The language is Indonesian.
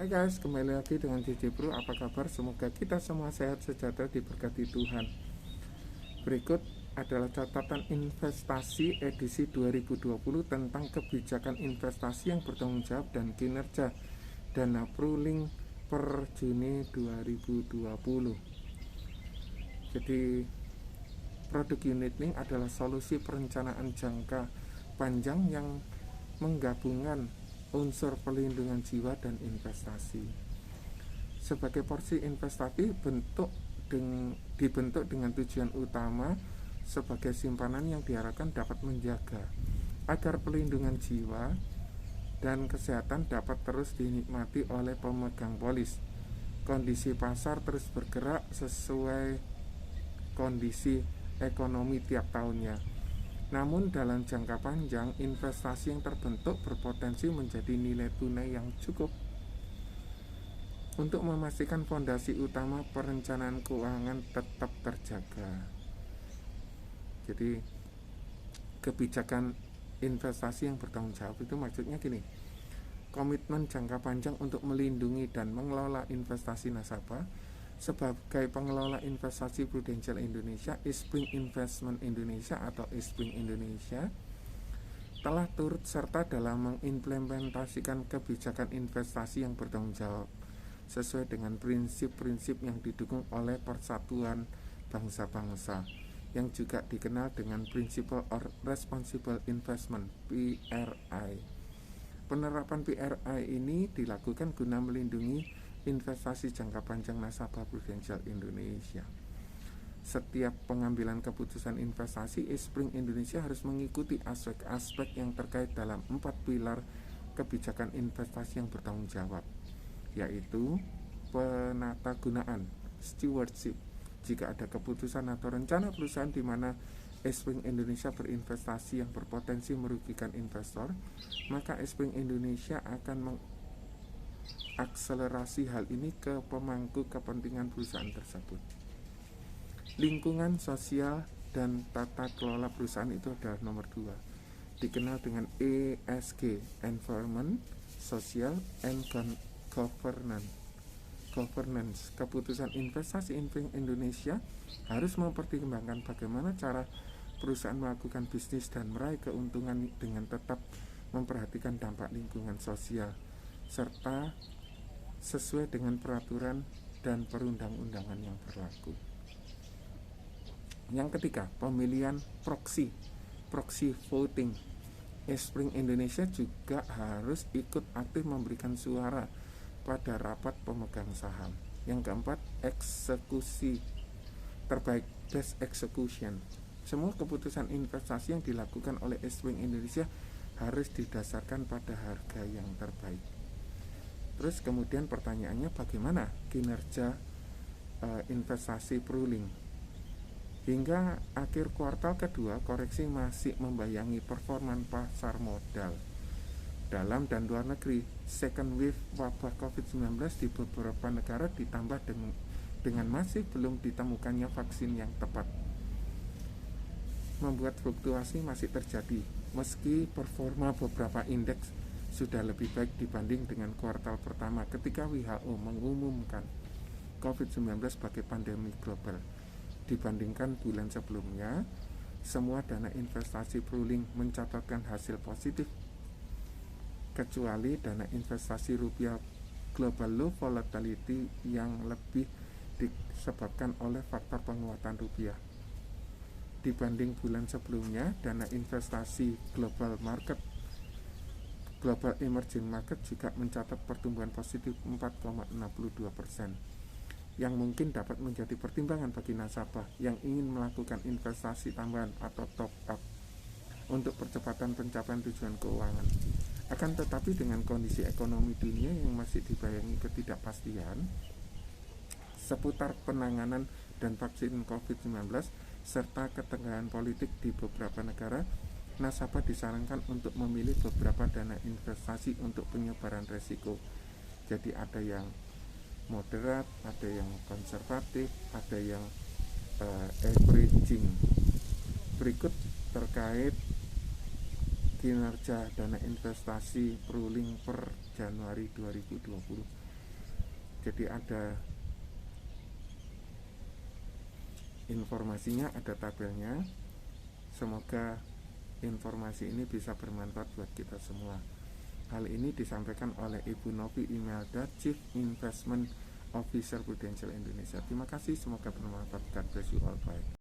Hai guys, kembali lagi dengan JJ Bro. Apa kabar? Semoga kita semua sehat sejahtera diberkati Tuhan. Berikut adalah catatan investasi edisi 2020 tentang kebijakan investasi yang bertanggung jawab dan kinerja dana pooling per Juni 2020. Jadi produk unit link adalah solusi perencanaan jangka panjang yang menggabungkan unsur perlindungan jiwa dan investasi. Sebagai porsi investasi dibentuk dengan tujuan utama sebagai simpanan yang diharapkan dapat menjaga agar perlindungan jiwa dan kesehatan dapat terus dinikmati oleh pemegang polis. Kondisi pasar terus bergerak sesuai kondisi ekonomi tiap tahunnya. Namun dalam jangka panjang, investasi yang terbentuk berpotensi menjadi nilai tunai yang cukup untuk memastikan fondasi utama perencanaan keuangan tetap terjaga. Jadi kebijakan investasi yang bertanggung jawab itu maksudnya gini, komitmen jangka panjang untuk melindungi dan mengelola investasi nasabah. Sebagai pengelola investasi Prudential Indonesia, Eastspring Investment Indonesia atau Eastspring Indonesia telah turut serta dalam mengimplementasikan kebijakan investasi yang bertanggung jawab sesuai dengan prinsip-prinsip yang didukung oleh Persatuan Bangsa-Bangsa yang juga dikenal dengan Principle of Responsible Investment (PRI). Penerapan PRI ini dilakukan guna melindungi investasi jangka panjang nasabah Prudential Indonesia. Setiap pengambilan keputusan investasi, Eastspring Indonesia harus mengikuti aspek-aspek yang terkait dalam 4 pilar kebijakan investasi yang bertanggung jawab, yaitu penatagunaan, stewardship. Jika ada keputusan atau rencana perusahaan di mana Eastspring Indonesia berinvestasi yang berpotensi merugikan investor, maka Eastspring Indonesia akan akselerasi hal ini ke pemangku kepentingan perusahaan tersebut. Lingkungan sosial dan tata kelola perusahaan itu adalah nomor 2, dikenal dengan ESG, Environment, Social, and Governance. Keputusan investasi Indonesia harus mempertimbangkan bagaimana cara perusahaan melakukan bisnis dan meraih keuntungan dengan tetap memperhatikan dampak lingkungan sosial serta sesuai dengan peraturan dan perundang-undangan yang berlaku. Yang ketiga, pemilihan proxy voting. Eastspring Indonesia juga harus ikut aktif memberikan suara pada rapat pemegang saham. Yang keempat, eksekusi terbaik, best execution. Semua keputusan investasi yang dilakukan oleh Eastspring Indonesia harus didasarkan pada harga yang terbaik. Terus kemudian pertanyaannya, bagaimana kinerja investasi pooling? Hingga akhir kuartal kedua, koreksi masih membayangi performa pasar modal dalam dan luar negeri. Second wave wabah COVID-19 di beberapa negara ditambah dengan masih belum ditemukannya vaksin yang tepat membuat fluktuasi masih terjadi, meski performa beberapa indeks sudah lebih baik dibanding dengan kuartal pertama ketika WHO mengumumkan COVID-19 sebagai pandemi global. Dibandingkan bulan sebelumnya, semua dana investasi pooling mencatatkan hasil positif kecuali dana investasi rupiah global low volatility yang lebih disebabkan oleh faktor penguatan rupiah. Dibanding bulan sebelumnya, dana investasi global emerging market juga mencatat pertumbuhan positif 4,62%, yang mungkin dapat menjadi pertimbangan bagi nasabah yang ingin melakukan investasi tambahan atau top up untuk percepatan pencapaian tujuan keuangan. Akan tetapi dengan kondisi ekonomi dunia yang masih dibayangi ketidakpastian seputar penanganan dan vaksin COVID-19 serta ketegangan politik di beberapa negara, nasabah disarankan untuk memilih beberapa dana investasi untuk penyebaran resiko. Jadi ada yang moderat, ada yang konservatif, ada yang averaging. Berikut terkait kinerja dana investasi pooling per Januari 2020. Jadi ada informasinya, ada tabelnya. Semoga informasi ini bisa bermanfaat buat kita semua. Hal ini disampaikan oleh Ibu Novi Imelda, Chief Investment Officer Prudential Indonesia. Terima kasih, semoga bermanfaat. God bless you all. Bye.